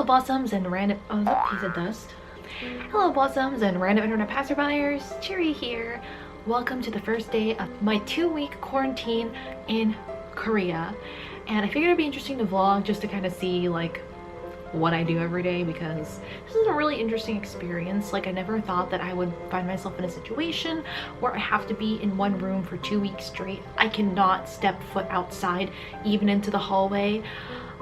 Blossoms and random, oh, that piece of dust. Hello Blossoms and random internet passerbyers, Cherry here. Welcome to the first day of my 2-week quarantine in Korea. And I figured it'd be interesting to vlog just to kind of see like what I do every day, because this is a really interesting experience. Like, I never thought that I would find myself in a situation where I have to be in one room for 2 weeks straight. I cannot step foot outside, even into the hallway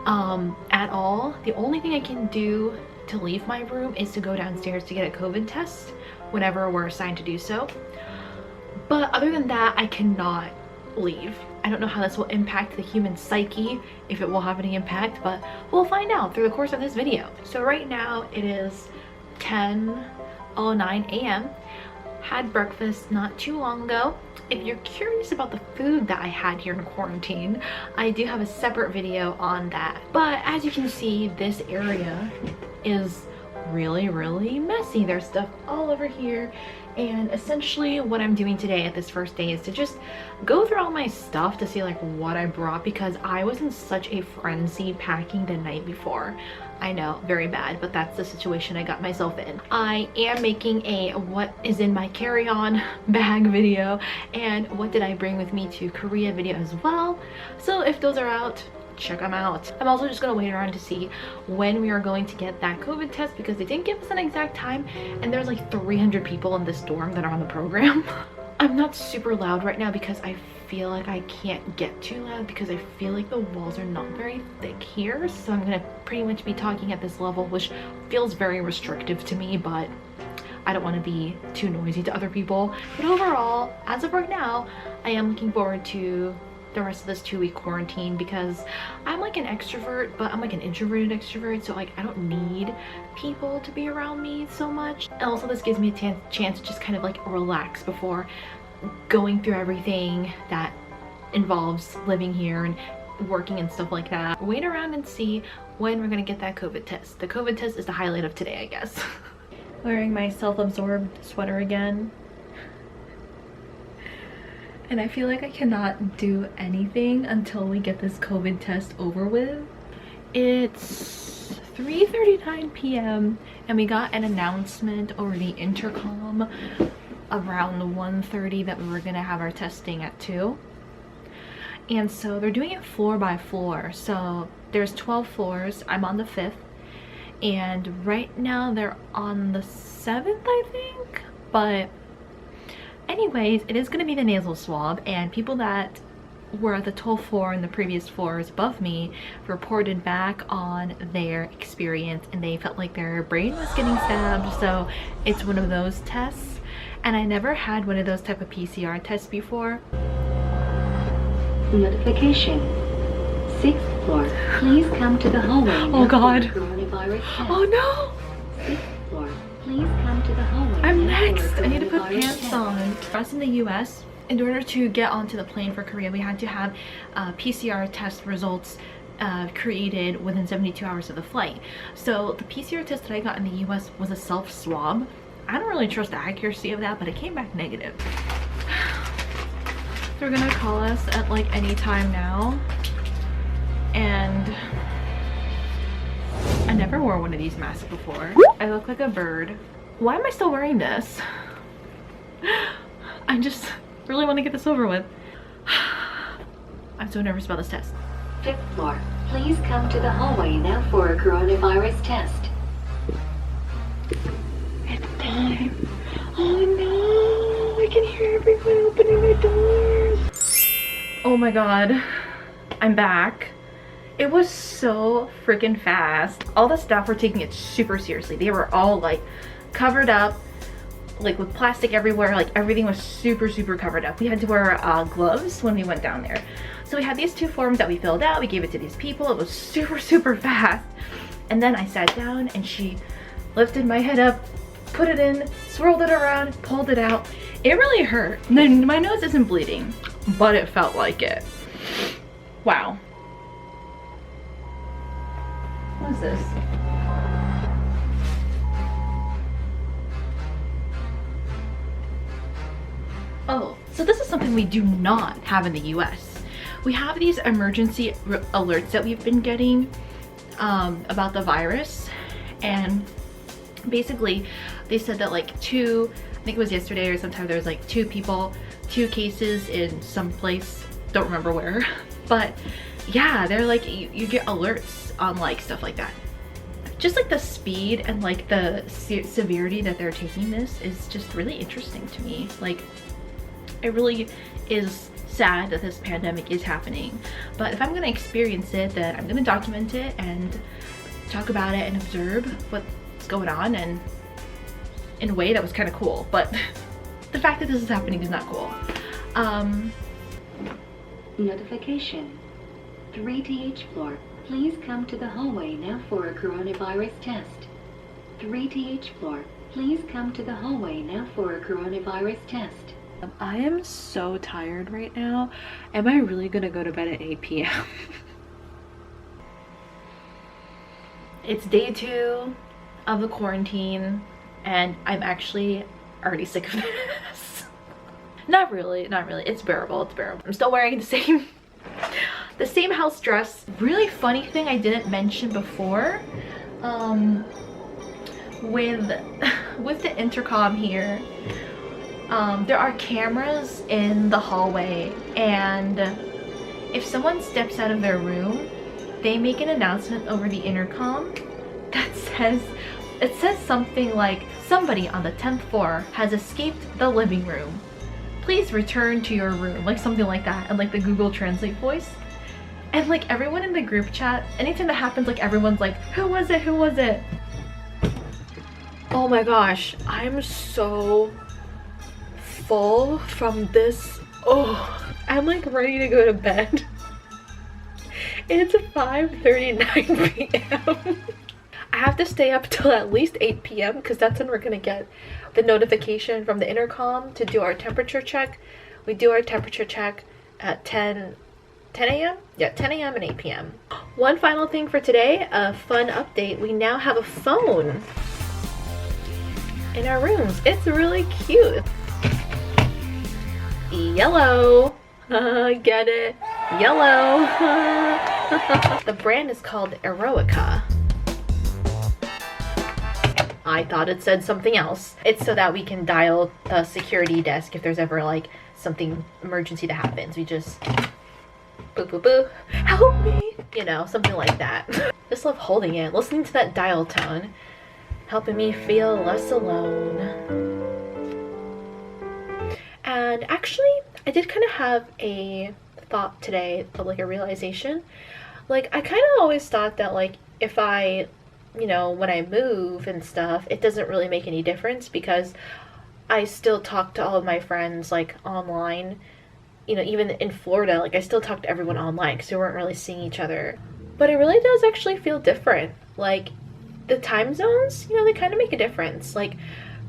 at all. The only thing I can do to leave my room is to go downstairs to get a COVID test whenever we're assigned to do so. But other than that, I cannot leave. I don't know how this will impact the human psyche, if it will have any impact, but we'll find out through the course of this video. So right now it is 10:09 a.m. Had breakfast not too long ago. If you're curious about the food that I had here in quarantine, I do have a separate video on that. But as you can see, this area is really messy. There's stuff all over here, and essentially what I'm doing today at this first day is to just go through all my stuff to see like what I brought, because I was in such a frenzy packing the night before. I know, very bad, but that's the situation I got myself in. I am making a what is in my carry-on bag video and what did I bring with me to Korea video as well. So if those are out, check them out. I'm also just gonna wait around to see when we are going to get that COVID test, because they didn't give us an exact time, and there's like 300 people in this dorm that are on the program. I'm not super loud right now because I feel like I can't get too loud, because I feel like the walls are not very thick here, so I'm gonna pretty much be talking at this level, which feels very restrictive to me, but I don't want to be too noisy to other people. But overall, as of right now, I am looking forward to the rest of this 2-week quarantine, because I'm like an extrovert, but I'm like an introverted extrovert, so like I don't need people to be around me so much. And also this gives me a chance to just kind of like relax before going through everything that involves living here and working and stuff like that. Wait around and see when we're gonna get that COVID test. The COVID test is the highlight of today, I guess. Wearing my self-absorbed sweater again. And I feel like I cannot do anything until we get this COVID test over with. It's 3:39 p.m. and we got an announcement over the intercom around 1:30 that we were gonna have our testing at 2. And so they're doing it floor by floor. So there's 12 floors. I'm on the 5th. And right now they're on the 7th, I think. But anyways, it is going to be the nasal swab, and people that were at the 12th floor and the previous floors above me reported back on their experience, and they felt like their brain was getting stabbed. So it's one of those tests, and I never had one of those type of PCR tests before. Notification. 6th floor. Please come to the hallway. Oh God. Coronavirus test. Oh no. 6th floor. Please come to the hallway. I'm next. I need to put pants on. For us in the US, in order to get onto the plane for Korea, we had to have PCR test results created within 72 hours of the flight. So the PCR test that I got in the US was a self-swab. I don't really trust the accuracy of that, but it came back negative. They're gonna call us at like any time now, and I never wore one of these masks before. I look like a bird. Why am I still wearing this? I just really want to get this over with. I'm so nervous about this test. 5th floor. Please come to the hallway now for a coronavirus test. It's time. Oh no, I can hear everyone opening their doors. Oh my God, I'm back. It was so freaking fast. All the staff were taking it super seriously. They were all like covered up, like with plastic everywhere. Like everything was super covered up. We had to wear gloves when we went down there. So we had these 2 forms that we filled out. We gave it to these people. It was super fast. And then I sat down and she lifted my head up, put it in, swirled it around, pulled it out. It really hurt. My nose isn't bleeding, but it felt like it. Wow. What is this? Oh, so this is something we do not have in the US. We have these emergency alerts that we've been getting about the virus, and basically they said that like I think it was yesterday or sometime, there was like two cases in some place, don't remember where, but yeah, they're like, you get alerts on like stuff like that. Just like the speed and like the severity that they're taking this is just really interesting to me. Like, it really is sad that this pandemic is happening, but if I'm gonna experience it, then I'm gonna document it and talk about it and observe what's going on, and in a way that was kind of cool, but the fact that this is happening is not cool. Notification. 3th floor. Please come to the hallway now for a coronavirus test. 3th floor. Please come to the hallway now for a coronavirus test. I am so tired right now. Am I really gonna go to bed at 8 p.m.? It's day 2 of the quarantine, and I'm actually already sick of this. Not really. It's bearable. I'm still wearing the same house dress. Really funny thing I didn't mention before, with the intercom here, there are cameras in the hallway, and if someone steps out of their room, they make an announcement over the intercom that says something like, somebody on the 10th floor has escaped the living room, please return to your room, like something like that, and like the Google Translate voice. And like everyone in the group chat, anything that happens, like everyone's like, who was it? Oh my gosh, I'm so full from this. Oh, I'm like ready to go to bed. It's 5:39 p.m. I have to stay up till at least 8 p.m. because that's when we're gonna get the notification from the intercom to do our temperature check. We do our temperature check at 10 a.m? Yeah, 10 a.m. and 8 p.m. One final thing for today, a fun update. We now have a phone in our rooms. It's really cute. Yellow. Get it? Yellow. The brand is called Eroica. I thought it said something else. It's so that we can dial the security desk if there's ever like something emergency that happens. We just boo boo boo, help me, you know, something like that. Just love holding it, listening to that dial tone, helping me feel less alone. And actually, I did kind of have a thought today, of like a realization. Like, I kind of always thought that like if I, you know, when I move and stuff, it doesn't really make any difference because I still talk to all of my friends like online. You know, even in Florida, like I still talk to everyone online because we weren't really seeing each other. But it really does actually feel different. Like the time zones, you know, they kind of make a difference. Like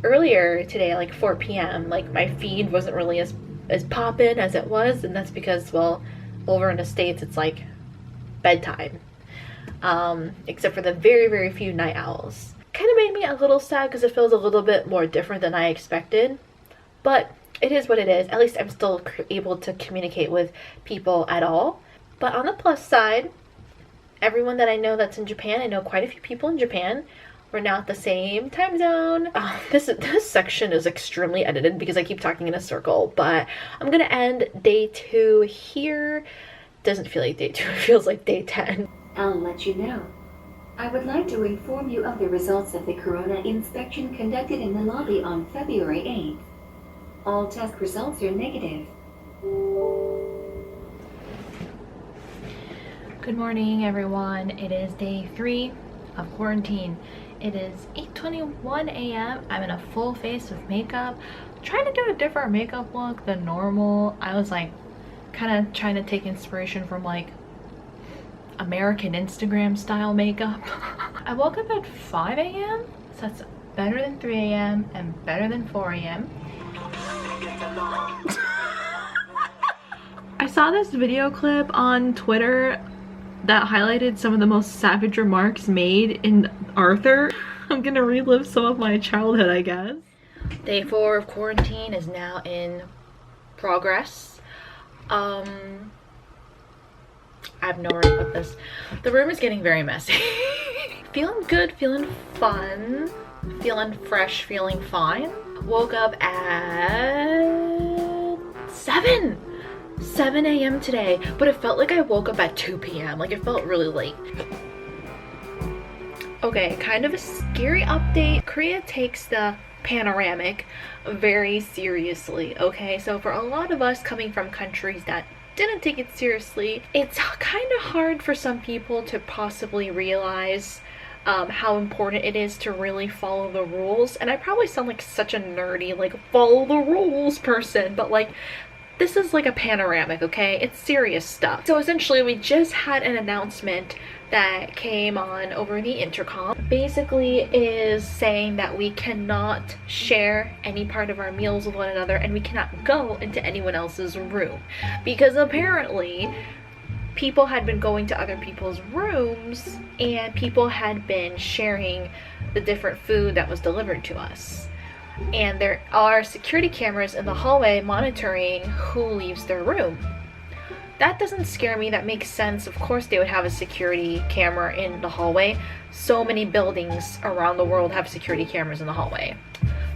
earlier today, like 4 p.m, like my feed wasn't really as poppin' as it was, and that's because, well, over in the States it's like bedtime. Except for the very, very few night owls. Kind of made me a little sad because it feels a little bit more different than I expected. But it is what it is. At least I'm still able to communicate with people at all. But on the plus side, everyone that I know that's in Japan, I know quite a few people in Japan, we're now at the same time zone. This section is extremely edited because I keep talking in a circle, but I'm gonna end day 2 here. Doesn't feel like day 2, it feels like day 10. I'll let you know. I would like to inform you of the results of the corona inspection conducted in the lobby on February 8th. All test results are negative. Good morning, everyone. It is day 3 of quarantine. It is 8:21 a.m. I'm in a full face of makeup. Trying to do a different makeup look than normal. I was like kind of trying to take inspiration from like American Instagram style makeup. I woke up at 5 a.m. so that's better than 3 a.m. and better than 4 a.m. I saw this video clip on Twitter that highlighted some of the most savage remarks made in Arthur. I'm gonna relive some of my childhood, I guess. Day 4 of quarantine is now in progress. I I have nowhere to put this. The room is getting very messy. Feeling good, feeling fun, feeling fresh, feeling fine. Woke up at 7 a.m. today, but it felt like I woke up at 2 p.m. Like, it felt really late. Okay, kind of a scary update. Korea takes the panoramic very seriously, okay? So for a lot of us coming from countries that didn't take it seriously, it's kind of hard for some people to possibly realize how important it is to really follow the rules. And I probably sound like such a nerdy, like, follow the rules person, but like, this is like a panoramic, okay? It's serious stuff. So essentially, we just had an announcement that came on over the intercom. Basically is saying that we cannot share any part of our meals with one another, and we cannot go into anyone else's room. Because apparently, people had been going to other people's rooms, and people had been sharing the different food that was delivered to us. And there are security cameras in the hallway monitoring who leaves their room. That doesn't scare me. That makes sense. Of course they would have a security camera in the hallway. So many buildings around the world have security cameras in the hallway.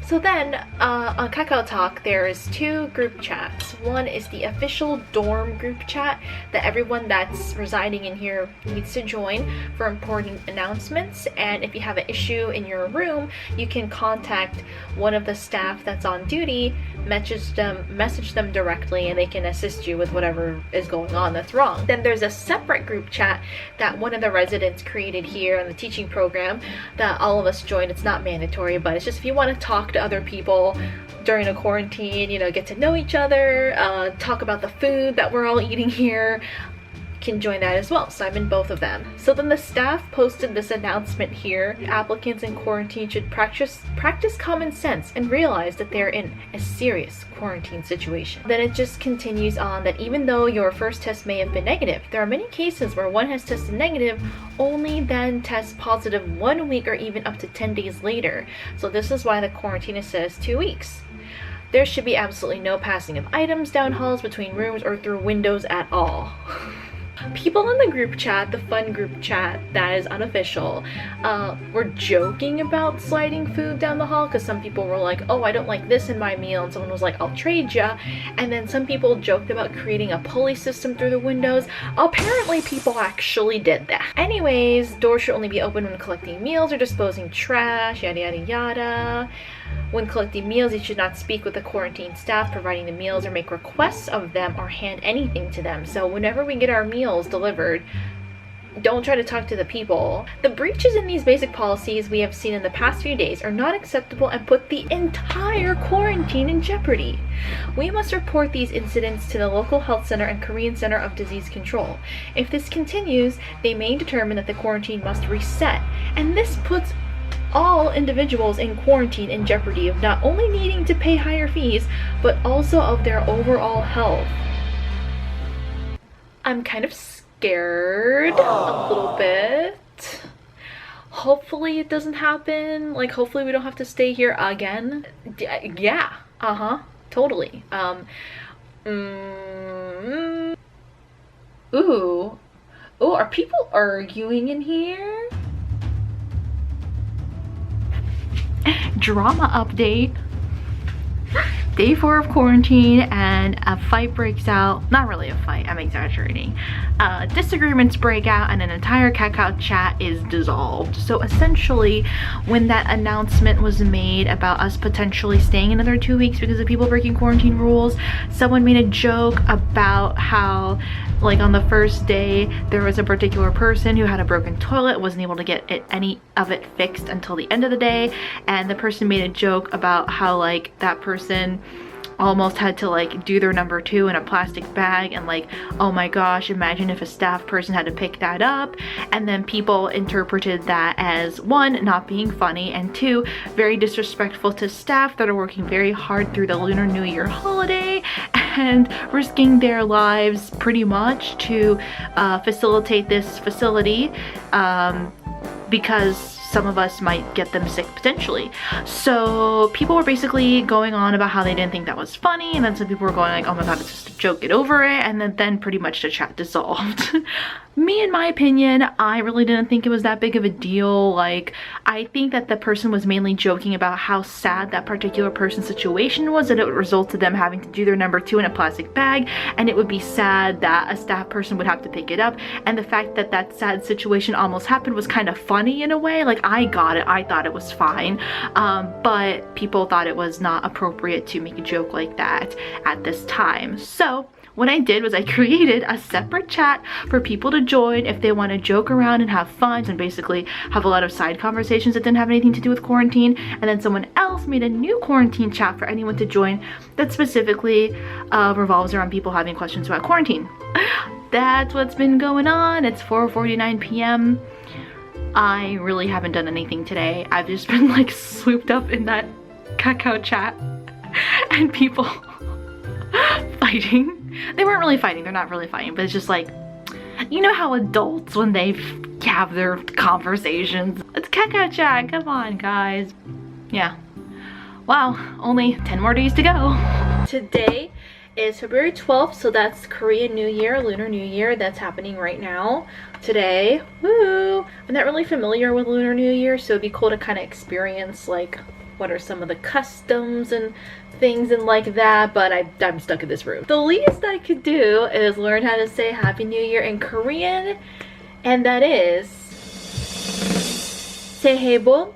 So then on KakaoTalk, there's 2 group chats. One is the official dorm group chat that everyone that's residing in here needs to join for important announcements. And if you have an issue in your room, you can contact one of the staff that's on duty, message them directly, and they can assist you with whatever is going on that's wrong. Then there's a separate group chat that one of the residents created here in the teaching program that all of us join. It's not mandatory, but it's just if you want to talk to other people during a quarantine, you know, get to know each other, talk about the food that we're all eating here, can join that as well. So I'm in both of them. So then the staff posted this announcement here. Applicants in quarantine should practice common sense and realize that they're in a serious quarantine situation. Then it just continues on that even though your first test may have been negative, there are many cases where one has tested negative, only then tests positive 1 week or even up to 10 days later. So this is why the quarantine says 2 weeks. There should be absolutely no passing of items down halls, between rooms, or through windows at all. People in the group chat, the fun group chat that is unofficial, were joking about sliding food down the hall, because some people were like, oh, I don't like this in my meal, and someone was like, I'll trade ya. And then some people joked about creating a pulley system through the windows. Apparently people actually did that. Anyways, doors should only be open when collecting meals or disposing trash, yada yada yada. When collecting meals, you should not speak with the quarantine staff providing the meals or make requests of them or hand anything to them. So whenever we get our meals delivered, don't try to talk to the people. The breaches in these basic policies we have seen in the past few days are not acceptable and put the entire quarantine in jeopardy. We must report these incidents to the local health center and Korean Center of Disease Control. If this continues, they may determine that the quarantine must reset, and this puts all individuals in quarantine in jeopardy of not only needing to pay higher fees, but also of their overall health. I'm kind of scared a little bit. Hopefully it doesn't happen. Like, hopefully we don't have to stay here again. Yeah, totally. Ooh, are people arguing in here? Drama update. Day 4 of quarantine, and a fight breaks out. Not really a fight, I'm exaggerating. Disagreements break out and an entire Kakao chat is dissolved. So essentially, when that announcement was made about us potentially staying another 2 weeks because of people breaking quarantine rules, someone made a joke about how, like, on the first day there was a particular person who had a broken toilet, wasn't able to get any of it fixed until the end of the day, and the person made a joke about how, like, that person almost had to, like, do their number 2 in a plastic bag, and, like, oh my gosh, imagine if a staff person had to pick that up. And then people interpreted that as, 1, not being funny, and 2, very disrespectful to staff that are working very hard through the Lunar New Year holiday and risking their lives pretty much to facilitate this facility, because some of us might get them sick potentially. So people were basically going on about how they didn't think that was funny, and then some people were going like, oh my god, it's just a joke, get over it, and then pretty much the chat dissolved. Me, in my opinion, I really didn't think it was that big of a deal. Like, I think that the person was mainly joking about how sad that particular person's situation was, that it would result to them having to do their number 2 in a plastic bag, and it would be sad that a staff person would have to pick it up, and the fact that that sad situation almost happened was kind of funny in a way. Like, I got it, I thought it was fine, but people thought it was not appropriate to make a joke like that at this time. So what I did was I created a separate chat for people to join if they want to joke around and have fun and basically have a lot of side conversations that didn't have anything to do with quarantine. And then someone else made a new quarantine chat for anyone to join that specifically revolves around people having questions about quarantine. That's what's been going on. It's 4:49 p.m. I really haven't done anything today. I've just been like swooped up in that Kakao chat and people fighting. They weren't really fighting, they're not really fighting, but it's just like, you know how adults, when they have their conversations, it's Kakao chat, come on guys. Yeah. Wow, only 10 more days to go. Today is February 12th, so that's Korean New Year, Lunar New Year, that's happening right now. Today, woo! I'm not really familiar with Lunar New Year, so it'd be cool to kind of experience like what are some of the customs and things and like that, but I'm stuck in this room. The least I could do is learn how to say Happy New Year in Korean, and that is 새해 복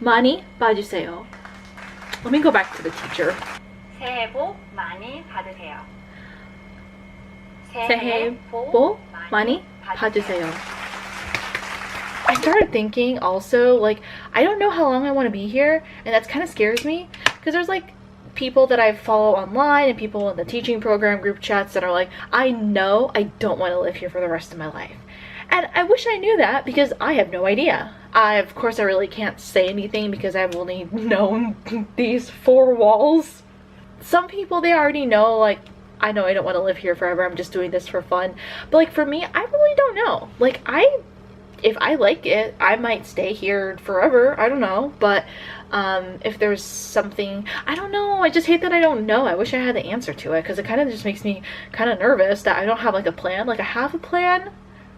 많이 받으세요. Let me go back to the teacher. 새해 복 많이 받으세요. 새해 복 많이 받으세요. I started thinking also, like, I don't know how long I want to be here, and that kind of scares me, because there's like people that I follow online and people in the teaching program group chats that are like, I know I don't want to live here for the rest of my life. And I wish I knew that, because I have no idea. Of course I really can't say anything because I've only known these 4 walls. Some people, they already know, like, I know I don't want to live here forever, I'm just doing this for fun. But like for me, I really don't know. Like, if I like it, I might stay here forever, I don't know. But if there's something, I don't know, I just hate that I don't know. I wish I had the answer to it, because it kind of just makes me kind of nervous that I don't have like a plan. Like, I have a plan,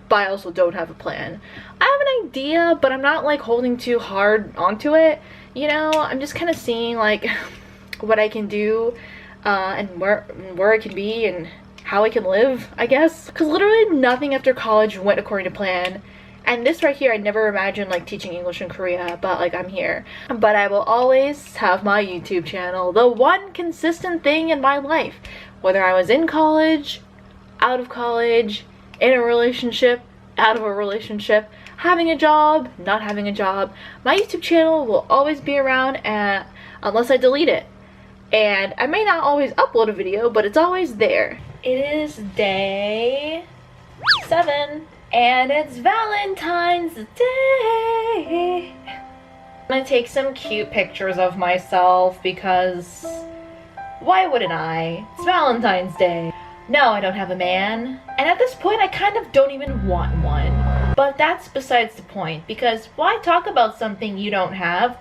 but I also don't have a plan. I have an idea, but I'm not like holding too hard onto it, you know. I'm just kind of seeing like what I can do and where I can be and how I can live, I guess. Because literally nothing after college went according to plan. And this right here, I never imagined like teaching English in Korea, but like I'm here. But I will always have my YouTube channel, the one consistent thing in my life. Whether I was in college, out of college, in a relationship, out of a relationship, having a job, not having a job, my YouTube channel will always be around unless I delete it. And I may not always upload a video, but it's always there. It is day 7. And it's Valentine's Day. I'm gonna take some cute pictures of myself because why wouldn't I? It's Valentine's Day. No, I don't have a man. And at this point, I kind of don't even want one. But that's besides the point, because why talk about something you don't have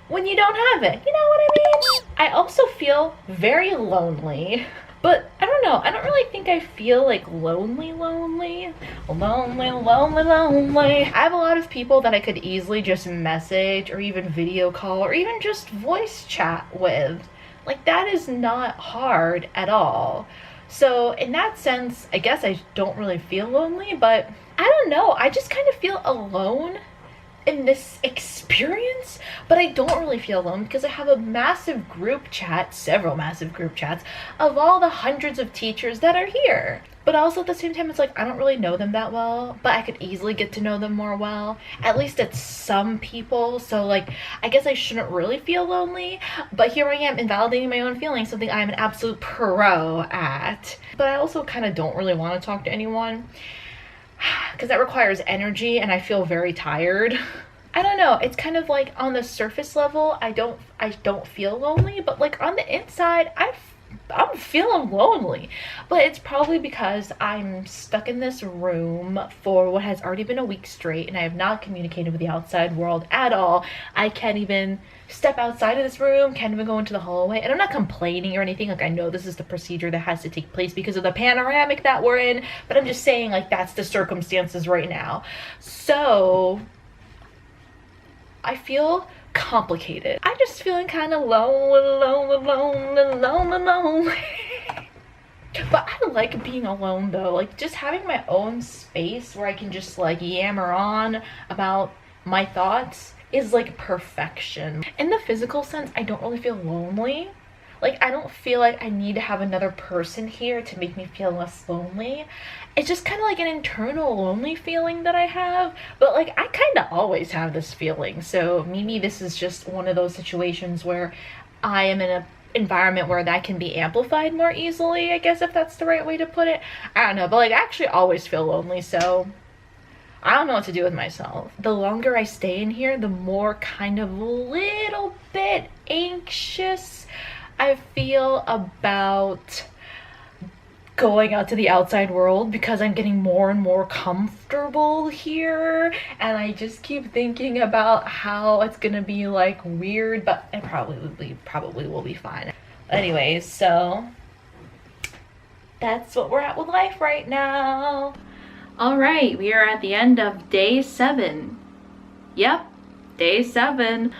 when you don't have it? You know what I mean? I also feel very lonely. But I don't know, I don't really think I feel like lonely. I have a lot of people that I could easily just message or even video call or even just voice chat with. Like, that is not hard at all. So in that sense, I guess I don't really feel lonely, but I don't know, I just kind of feel alone in this experience, but I don't really feel alone because I have a massive group chat, several massive group chats of all the hundreds of teachers that are here. But also at the same time, it's like I don't really know them that well, but I could easily get to know them more well. At least it's some people, so like I guess I shouldn't really feel lonely, but here I am invalidating my own feelings, something I'm an absolute pro at. But I also kind of don't really want to talk to anyone, because that requires energy and I feel very tired. I don't know, it's kind of like on the surface level I don't feel lonely, but like on the inside I'm feeling lonely. But it's probably because I'm stuck in this room for what has already been a week straight, and I have not communicated with the outside world at all. I can't even step outside of this room, can't even go into the hallway. And I'm not complaining or anything. Like, I know this is the procedure that has to take place because of the panoramic that we're in, but I'm just saying, like, that's the circumstances right now. So I feel complicated. I'm just feeling kind of alone. But I like being alone though. Like, just having my own space where I can just like yammer on about my thoughts is like perfection. In the physical sense, I don't really feel lonely. Like, I don't feel like I need to have another person here to make me feel less lonely. It's just kind of like an internal lonely feeling that I have. But like, I kind of always have this feeling. So maybe this is just one of those situations where I am in an environment where that can be amplified more easily, I guess, if that's the right way to put it. I don't know, but like, I actually always feel lonely, so I don't know what to do with myself. The longer I stay in here, the more kind of little bit anxious I feel about going out to the outside world, because I'm getting more and more comfortable here, and I just keep thinking about how it's gonna be like weird, but it probably will be fine. Anyways, so that's what we're at with life right now. All right, we are at the end of day 7. Yep, day 7.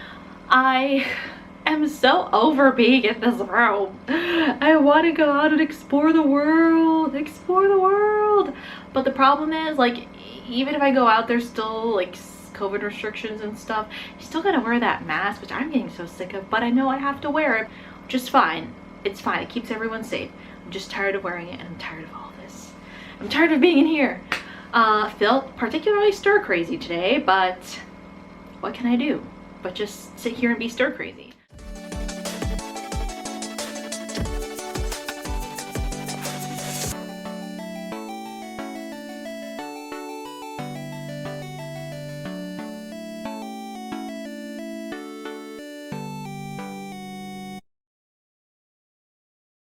I am so over being in this room. I want to go out and explore the world. But the problem is, like, even if I go out, there's still like COVID restrictions and stuff. You still gotta wear that mask, which I'm getting so sick of, but I know I have to wear it, which is fine. It's fine, it keeps everyone safe. I'm just tired of wearing it, and I'm tired of all this. I'm tired of being in here. Felt particularly stir crazy today, but what can I do but just sit here and be stir crazy?